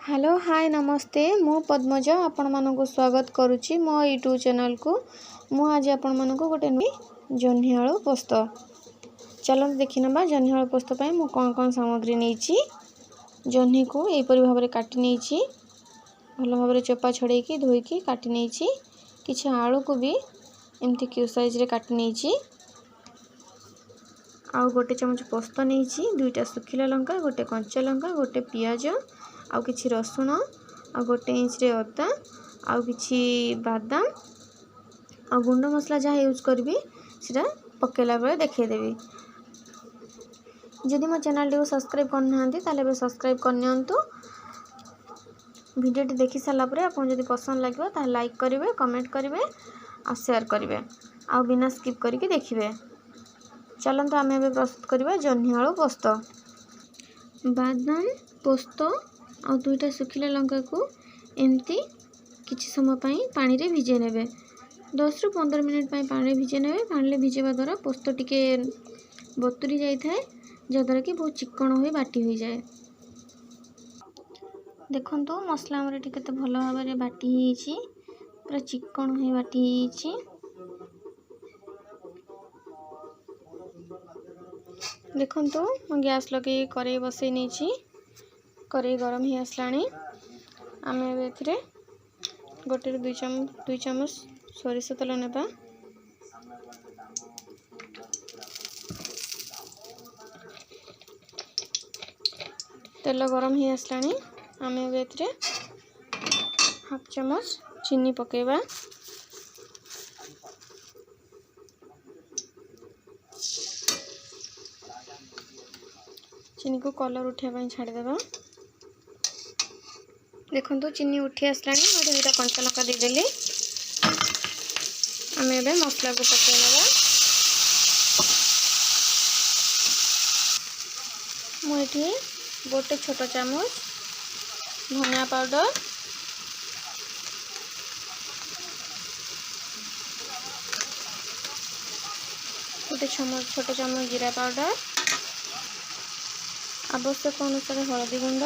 Hello hi नमस्ते मु पद्मज आपण मानक स्वागत करुच्ची मो यूट्यूब चैनल को। मु आज आपण मानक गोटे जह्नी आलू पोस्त चलते देखी ना। जह्नी आलू पोस्त पाई मु कौन कौन सामग्री नहीं। जह्नी को यहपरी भाव में काटी नहीं, भल भाव चोपा छड़ेकी धोईकी काटी नहीं। किसी आलू को भी एमती क्यू साइज रे काटी नहीं। आउ गोटे चमच पोस्त नहीं, दुईटा सुखिला लंका, गोटे कंचा लंका, गोटे पियाज, आउ किछि रसुण, आ गोटे इंच रे अदा, आउ किछि बादाम, आ गुंड मसला जहाँ यूज करी सेटा पकेला बेले देखदेवी। जदि मो चैनल टी सब्सक्राइब करना सब्सक्राइब करनी। वीडियो टी देखि सारा पर आपन जदि पसंद लगे तो लाइक करेंगे, कमेंट करेंगे और शेयर करेंगे, आ बिना स्किप करके देखिए। चलते आम ए प्रस्तुत करवा जह्नी आलू पोस्त। बादाम पोस्त आ दुईटा सुखिला लंका को एमती किछि समय पानी रे भिजे नेबे। 10 ରୁ 15 मिनिट पानी भिजे नेबे। पानी भिजेवा द्वारा पोस्त टिके बतुरी जाए, जद्वारा कि बहुत चिकन हो बाटी हो जाए। देखंतु मसला हमरे टिके तो भल भाव में बाटी होईछि, पूरा चिकन हो बाटी होईछि। देखंतु मो गैस लगे कड़ाई बसई नहीं, कड़ाई गरम हो आसलानी। आम ए गोटे दुई चमच सोरिष तेल नेबा। तेल गरम हो आसलानी। आम ए हाफ चमच चीनी पकेबा। चीनी को कलर उठाई छाड़देबा। देखो चीनी उठी आसला। गोटे दुटा कंचा लंका देदेली। आम ए मसला को पकईना। मुझे गोटे छोट चामच धनिया पाउडर, गोटे छोट चामच जीरा पाउडर, आवश्यक अनुसार हलदी गुंड,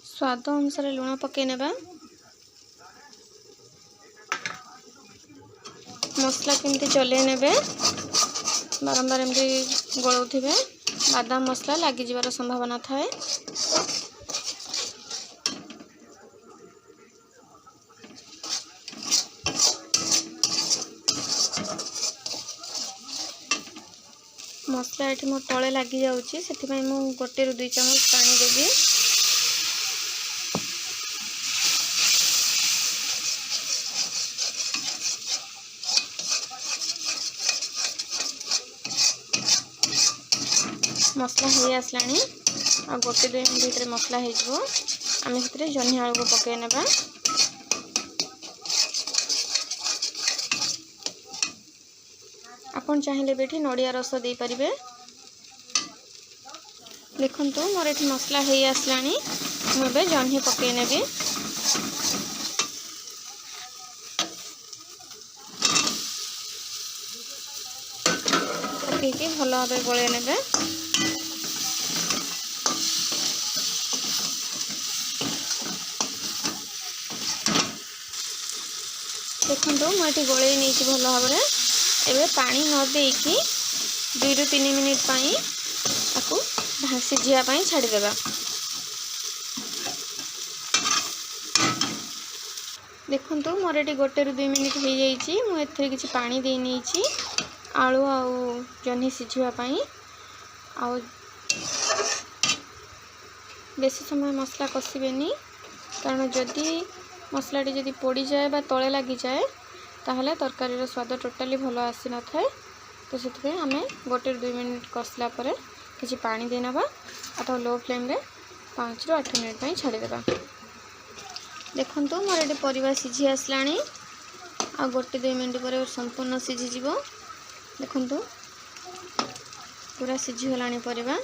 स्वाद अनुसार लुण पकई नेबा। मसला केमती चले नेबे, बारंबार एमती गलाउथिबे। बादाम मसला लागी जिवार संभावना थाए। मसला ये मो तले लगी जाऊँगी, से मु गोटे रु 2 चमच पानी देवी। मसला हो आसलानी। आ गोटे 2 मिनट भीतर मसला हो आम से जह्नी आलू को पकई नेबा। आपन चाहिए बेठी नड़िया रस दे पारिबे। देखंतु मोर एठी मसला हो आसलानी। मुझे जह्नी पकई नेबी। पकईकी भल भाव गले नेबे। देखंतु मुझे गले नहीं भल भाव में। एबे पानी न देकी 2 ରୁ 3 मिनिट पाई ताकू सिझिया पाई छाड़देबा। देखंतु मोर एटी गोटे रु 2 मिनिट हो जाइए। मुझे किसी पानी दे नहीं आलू आउ जह्नी सिझिया पाई। आउ बेसी समय मसला कषिबेनी, कारण जदि मसला जदि पोड़ी जाए बा तले लगी जाए ताहले तरकारी स्वाद टोटाली भल आसी न थाए। तो से आम गोटे 2 मिनिट कषला किसी पानी देना अथवा लो फ्लेम रे 5 ରୁ 8 मिनिट छाड़देबा। देखंतु मोर ये परिवा सिझी आसलानी। आ गोटे 2 मिनिट पर संपूर्ण सिझीज। देखंतु पूरा सिझीगलानी परिवा।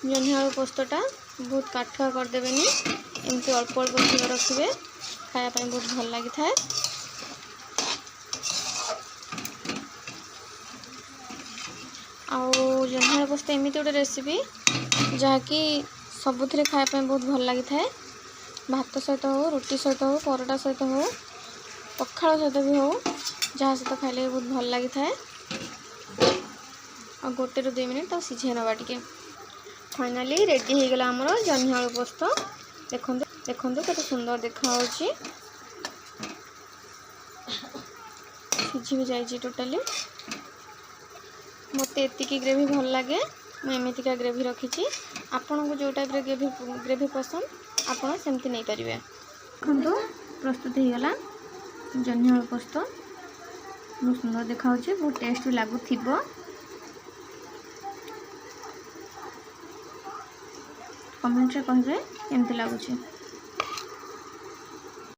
जह्नी आलू पोस्तटा बहुत काठुआ करदेवेनी, एमती अल्प अल्प घी रखिए, खायापाई बहुत भल लगी थाए। आउ जह्नी आलू पोस्त एमती गोटे रेसिपी जहाँकि सबुथिरे खाया बहुत भल लगी थाए। भात सहित हो, रुटी सहित हो, परोटा सहित हो, पखाल सहित भी हो, जहाँ सहित खाइले बहुत भल लगी थाए। और 1 ରୁ 2 मिनट तो सिझे नवा टिके। फाइनाली रेडी हो गला हमरो जह्नी आलू पोस्त। देखंतु देखंतु केते सुंदर देखा होची। सिझी भी जाइए टोटाली। मत एतिकी ग्रेवी भल लगे मुझे एमतीका ग्रेवी रखी। आपन को जो टाइप ग्रेवी पसंद आपड़ सेमती नहीं पारे। देखो प्रस्तुत हो गला जह्नी आलू पोस्त। बहुत सुंदर देखा बहुत टेस्ट भी लगुव। कमेंट रे कहे केमती लगुच।